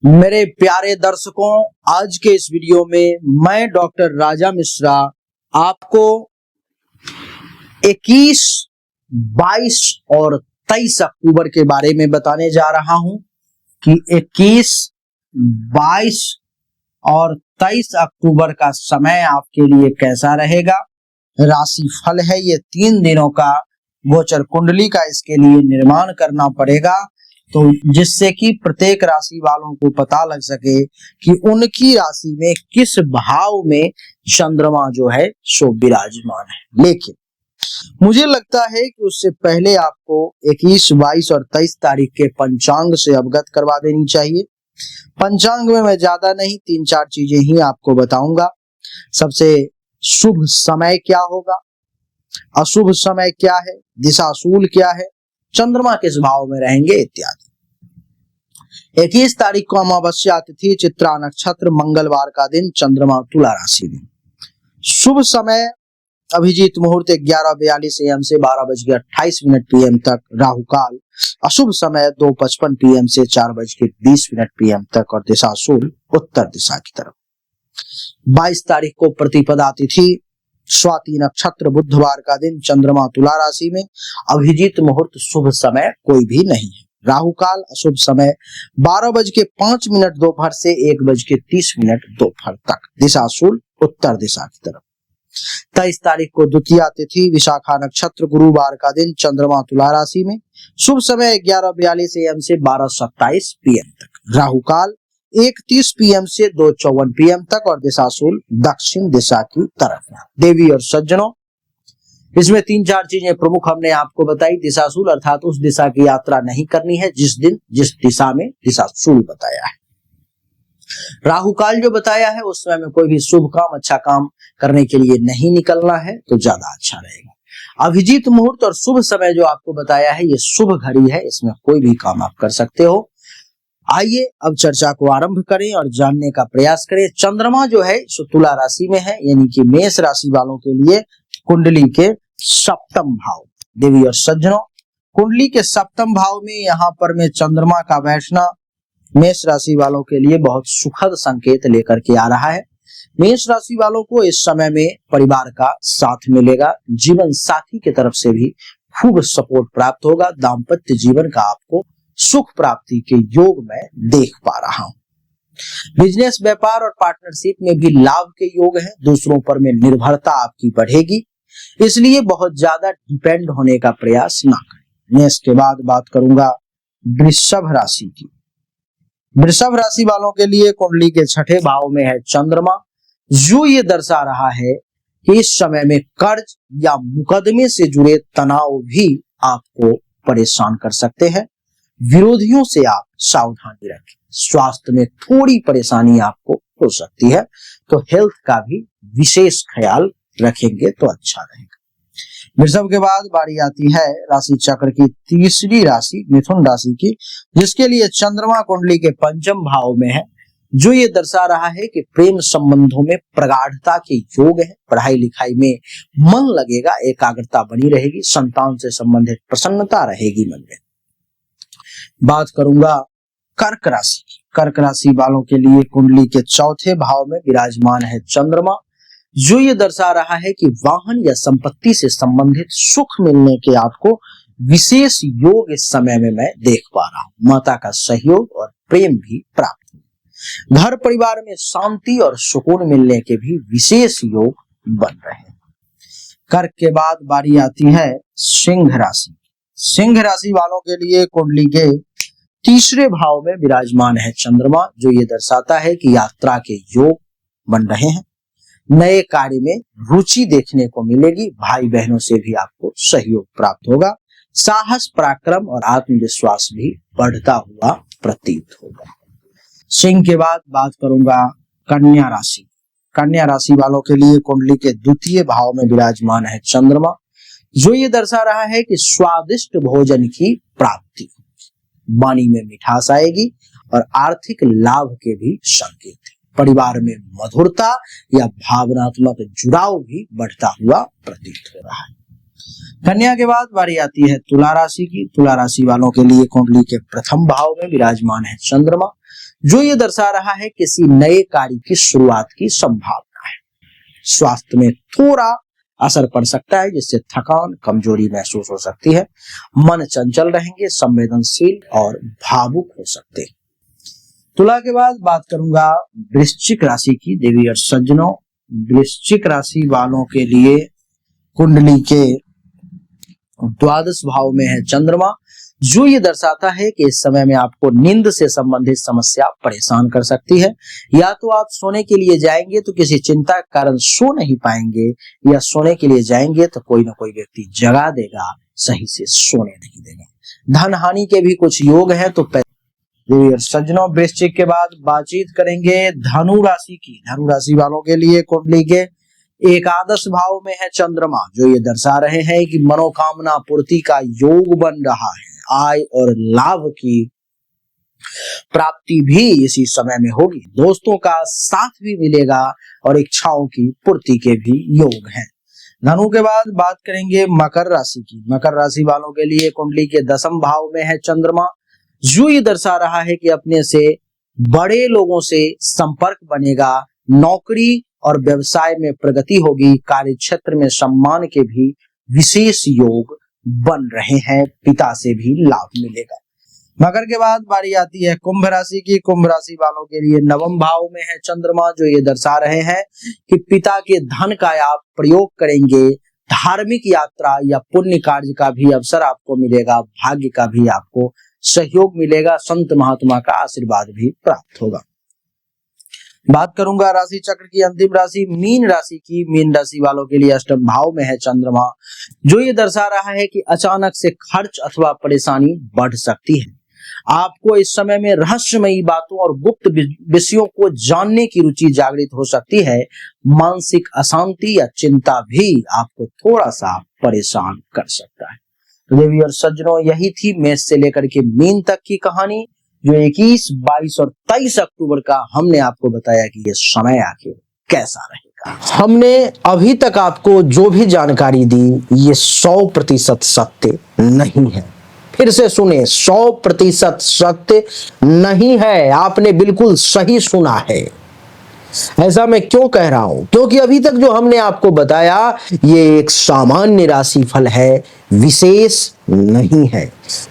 मेरे प्यारे दर्शकों, आज के इस वीडियो में मैं डॉक्टर राजा मिश्रा आपको 21, 22 और 23 अक्टूबर के बारे में बताने जा रहा हूं कि 21, 22 और 23 अक्टूबर का समय आपके लिए कैसा रहेगा। राशि फल है, ये 3 दिनों का गोचर कुंडली का इसके लिए निर्माण करना पड़ेगा, तो जिससे कि प्रत्येक राशि वालों को पता लग सके कि उनकी राशि में किस भाव में चंद्रमा जो है सो विराजमान है। लेकिन मुझे लगता है कि उससे पहले आपको 21, 22 और 23 तारीख के पंचांग से अवगत करवा देनी चाहिए। पंचांग में मैं ज्यादा नहीं, 3-4 चीजें ही आपको बताऊंगा। सबसे शुभ समय क्या होगा, अशुभ समय क्या है, दिशाशूल क्या है, चंद्रमा किस भाव में रहेंगे इत्यादि। 21 तारीख को अमावस्या तिथि, चित्रा नक्षत्र, मंगलवार का दिन, चंद्रमा तुला राशि में। शुभ समय अभिजीत मुहूर्त 11:42 AM से 12:28 PM तक, राहु काल। अशुभ समय 2:55 PM से 4:20 PM तक और दिशाशूल उत्तर दिशा की तरफ। 22 तारीख को प्रतिपदा तिथि, स्वाति नक्षत्र, बुधवार का दिन, चंद्रमा तुला राशि में। अभिजीत मुहूर्त शुभ समय कोई भी नहीं है। राहु काल अशुभ समय 12:05 दोपहर से 1:30 दोपहर तक, दिशाशूल उत्तर दिशा की तरफ। 23 तारीख को द्वितीया तिथि, विशाखा नक्षत्र, गुरुवार का दिन, चंद्रमा तुला राशि में। शुभ समय 11:42 AM से 12:27 PM तक, राहु काल 1:30 PM से 2:54 PM तक और दिशाशूल दक्षिण दिशा की तरफ। देवी और सज्जनों, इसमें 3-4 चीजें प्रमुख हमने आपको बताई। दिशाशूल अर्थात उस दिशा की यात्रा नहीं करनी है जिस दिन जिस दिशा में दिशाशूल बताया है। राहु काल जो बताया है उस समय में कोई भी शुभ काम, अच्छा काम करने के लिए नहीं निकलना है, तो ज्यादा अच्छा रहेगा। अभिजीत मुहूर्त और शुभ समय जो आपको बताया है, ये शुभ घड़ी है, इसमें कोई भी काम आप कर सकते हो। आइए अब चर्चा को आरंभ करें और जानने का प्रयास करें। चंद्रमा जो है सो तुला राशि में है, यानी कि मेष राशि वालों के लिए कुंडली के सप्तम भाव। देवी और सज्जनों, कुंडली के सप्तम भाव में यहाँ पर में चंद्रमा का बैठना मेष राशि वालों के लिए बहुत सुखद संकेत लेकर के आ रहा है। मेष राशि वालों को इस समय में परिवार का साथ मिलेगा, जीवन साथी की तरफ से भी खूब सपोर्ट प्राप्त होगा। दाम्पत्य जीवन का आपको सुख प्राप्ति के योग में देख पा रहा हूं। बिजनेस, व्यापार और पार्टनरशिप में भी लाभ के योग हैं। दूसरों पर में निर्भरता आपकी बढ़ेगी, इसलिए बहुत ज्यादा डिपेंड होने का प्रयास ना करें। मैं इसके बाद बात करूंगा वृषभ राशि की। वृषभ राशि वालों के लिए कुंडली के छठे भाव में है चंद्रमा, जो ये दर्शा रहा है कि इस समय में कर्ज या मुकदमे से जुड़े तनाव भी आपको परेशान कर सकते हैं। विरोधियों से आप सावधानी रखें। स्वास्थ्य में थोड़ी परेशानी आपको हो सकती है, तो हेल्थ का भी विशेष ख्याल रखेंगे तो अच्छा रहेगा। वृषभ के बाद बारी आती है राशि चक्र की तीसरी राशि मिथुन राशि की, जिसके लिए चंद्रमा कुंडली के पंचम भाव में है, जो ये दर्शा रहा है कि प्रेम संबंधों में प्रगाढ़ता के योग है। पढ़ाई लिखाई में मन लगेगा, एकाग्रता बनी रहेगी, संतान से संबंधित प्रसन्नता रहेगी मन में। बात करूंगा कर्क राशि की। कर्क राशि वालों के लिए कुंडली के चौथे भाव में विराजमान है चंद्रमा, जो ये दर्शा रहा है कि वाहन या संपत्ति से संबंधित सुख मिलने के आपको विशेष योग इस समय में मैं देख पा रहा हूं। माता का सहयोग और प्रेम भी प्राप्त हो। घर परिवार में शांति और सुकून मिलने के भी विशेष योग बन रहे हैं। कर्क के बाद बारी आती है सिंह राशि। सिंह राशि वालों के लिए कुंडली के तीसरे भाव में विराजमान है चंद्रमा, जो ये दर्शाता है कि यात्रा के योग बन रहे हैं। नए कार्य में रुचि देखने को मिलेगी। भाई बहनों से भी आपको सहयोग प्राप्त होगा। साहस, पराक्रम और आत्मविश्वास भी बढ़ता हुआ प्रतीत होगा। सिंह के बाद बात करूंगा कन्या राशि। कन्या राशि वालों के लिए कुंडली के द्वितीय भाव में विराजमान है चंद्रमा, जो ये दर्शा रहा है कि स्वादिष्ट भोजन की प्राप्ति, वाणी में मिठास आएगी और आर्थिक लाभ के भी संकेत है। परिवार में मधुरता या भावनात्मक जुड़ाव भी बढ़ता हुआ प्रतीत हो रहा है। कन्या के बाद बारी आती है तुला राशि की। तुला राशि वालों के लिए कुंडली के प्रथम भाव में विराजमान है चंद्रमा, जो ये दर्शा रहा है किसी नए कार्य की शुरुआत की संभावना है। स्वास्थ्य में थोड़ा असर पड़ सकता है, जिससे थकान, कमजोरी महसूस हो सकती है। मन चंचल रहेंगे, संवेदनशील और भावुक हो सकते हैं। तुला के बाद बात करूंगा वृश्चिक राशि की। देवी और सज्जनों, वृश्चिक राशि वालों के लिए कुंडली के द्वादश भाव में है चंद्रमा, जो ये दर्शाता है कि इस समय में आपको नींद से संबंधित समस्या परेशान कर सकती है। या तो आप सोने के लिए जाएंगे तो किसी चिंता के कारण सो नहीं पाएंगे, या सोने के लिए जाएंगे तो कोई ना कोई व्यक्ति जगा देगा, सही से सोने नहीं देगा। धन हानि के भी कुछ योग है। तो सज्जनों, वृश्चिक के बाद बातचीत करेंगे धनु राशि की। धनु राशि वालों के लिए कुंडली के एकादश भाव में है चंद्रमा, जो ये दर्शा रहे हैं कि मनोकामना पूर्ति का योग बन रहा है। आय और लाभ की प्राप्ति भी इसी समय में होगी। दोस्तों का साथ भी मिलेगा और इच्छाओं की पूर्ति के भी योग हैं। धनु के बाद बात करेंगे मकर राशि की। मकर राशि वालों के लिए कुंडली के दसम भाव में है चंद्रमा, जो ये दर्शा रहा है कि अपने से बड़े लोगों से संपर्क बनेगा, नौकरी और व्यवसाय में प्रगति होगी, कार्य क्षेत्र में सम्मान के भी विशेष योग बन रहे हैं, पिता से भी लाभ मिलेगा। मकर के बाद बारी आती है कुंभ राशि की। कुंभ राशि वालों के लिए नवम भाव में है चंद्रमा, जो ये दर्शा रहे हैं कि पिता के धन का आप प्रयोग करेंगे, धार्मिक यात्रा या पुण्य कार्य का भी अवसर आपको मिलेगा, भाग्य का भी आपको सहयोग मिलेगा, संत महात्मा का आशीर्वाद भी प्राप्त होगा। बात करूंगा राशि चक्र की अंतिम राशि मीन राशि की। मीन राशि वालों के लिए अष्टम भाव में है चंद्रमा, जो ये दर्शा रहा है कि अचानक से खर्च अथवा परेशानी बढ़ सकती है। आपको इस समय में रहस्यमयी बातों और गुप्त विषयों को जानने की रुचि जागृत हो सकती है। मानसिक अशांति या चिंता भी आपको थोड़ा सा परेशान कर सकता है। तो देवी और सज्जनों, यही थी मेष से लेकर के मीन तक की कहानी, जो 21, 22 और 23 अक्टूबर का हमने आपको बताया कि ये समय आखिर कैसा रहेगा। हमने अभी तक आपको जो भी जानकारी दी ये 100% सत्य नहीं है। फिर से सुने, 100% सत्य नहीं है। आपने बिल्कुल सही सुना है। ऐसा मैं क्यों कह रहा हूं? क्योंकि अभी तक जो हमने आपको बताया ये एक सामान्य राशिफल है, विशेष नहीं है।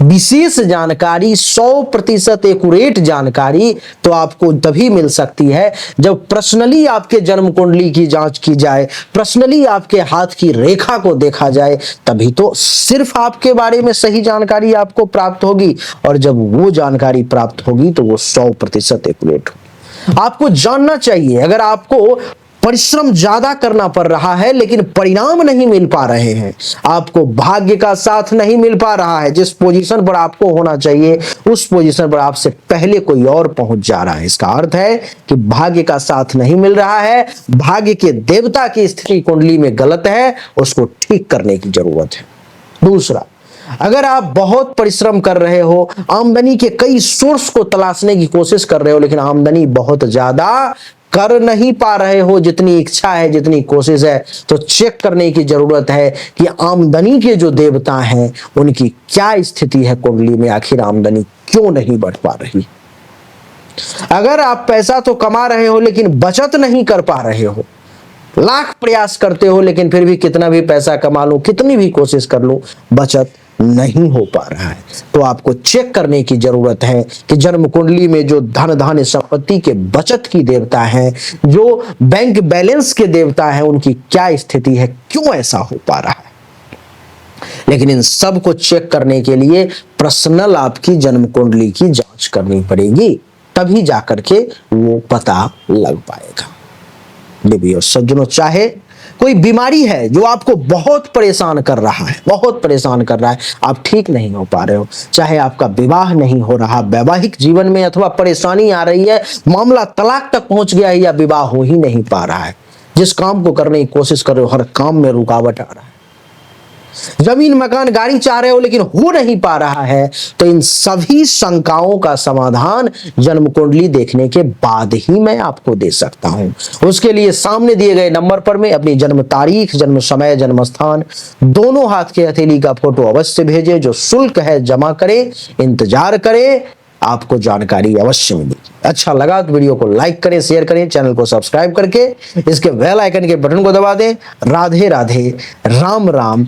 विशेष जानकारी, 100% एक्यूरेट जानकारी तो आपको तभी मिल सकती है जब पर्सनली आपके जन्म कुंडली की जांच की जाए, पर्सनली आपके हाथ की रेखा को देखा जाए, तभी तो सिर्फ आपके बारे में सही जानकारी आपको प्राप्त होगी। और जब वो जानकारी प्राप्त होगी तो वो 100% एक्यूरेट होगी। आपको जानना चाहिए, अगर आपको परिश्रम ज्यादा करना पड़ रहा है लेकिन परिणाम नहीं मिल पा रहे हैं, आपको भाग्य का साथ नहीं मिल पा रहा है, जिस पोजीशन पर आपको होना चाहिए उस पोजीशन पर आपसे पहले कोई और पहुंच जा रहा है, इसका अर्थ है कि भाग्य का साथ नहीं मिल रहा है, भाग्य के देवता की स्थिति कुंडली में गलत है, उसको ठीक करने की जरूरत है। दूसरा, अगर आप बहुत परिश्रम कर रहे हो, आमदनी के कई सोर्स को तलाशने की कोशिश कर रहे हो, लेकिन आमदनी बहुत ज्यादा कर नहीं पा रहे हो जितनी इच्छा है, जितनी कोशिश है, तो चेक करने की जरूरत है कि आमदनी के जो देवता हैं उनकी क्या स्थिति है कुंडली में, आखिर आमदनी क्यों नहीं बढ़ पा रही। अगर आप पैसा तो कमा रहे हो लेकिन बचत नहीं कर पा रहे हो, लाख प्रयास करते हो लेकिन फिर भी कितना भी पैसा कमा लो, कितनी भी कोशिश कर लो, बचत नहीं हो पा रहा है, तो आपको चेक करने की जरूरत है कि जन्म कुंडली में जो धन धान्य संपत्ति के बचत की देवता हैं, जो बैंक बैलेंस के देवता हैं, उनकी क्या स्थिति है, क्यों ऐसा हो पा रहा है। लेकिन इन सब को चेक करने के लिए पर्सनल आपकी जन्म कुंडली की जांच करनी पड़ेगी, तभी जाकर के वो पता लग पाएगा। देवी और सज्जनों, चाहे कोई बीमारी है जो आपको बहुत परेशान कर रहा है, बहुत परेशान कर रहा है, आप ठीक नहीं हो पा रहे हो, चाहे आपका विवाह नहीं हो रहा, वैवाहिक जीवन में अथवा परेशानी आ रही है, मामला तलाक तक पहुंच गया है या विवाह हो ही नहीं पा रहा है, जिस काम को करने की कोशिश कर रहे हो हर काम में रुकावट आ रहा है, जमीन मकान गाड़ी चाह रहे हो लेकिन हो नहीं पा रहा है, तो इन सभी शंकाओं का समाधान जन्म कुंडली देखने के बाद ही मैं आपको दे सकता हूं। उसके लिए सामने दिए गए नंबर पर मैं अपनी जन्म तारीख, जन्म समय, जन्म स्थान दोनों हाथ के हथेली का फोटो अवश्य भेजें। जो शुल्क है जमा करें, इंतजार करें, आपको जानकारी अवश्य मिलेगी। अच्छा लगा तो वीडियो को लाइक करें, शेयर करें, चैनल को सब्सक्राइब करके इसके बेल आइकन के बटन को दबा दें। राधे राधे, राम राम।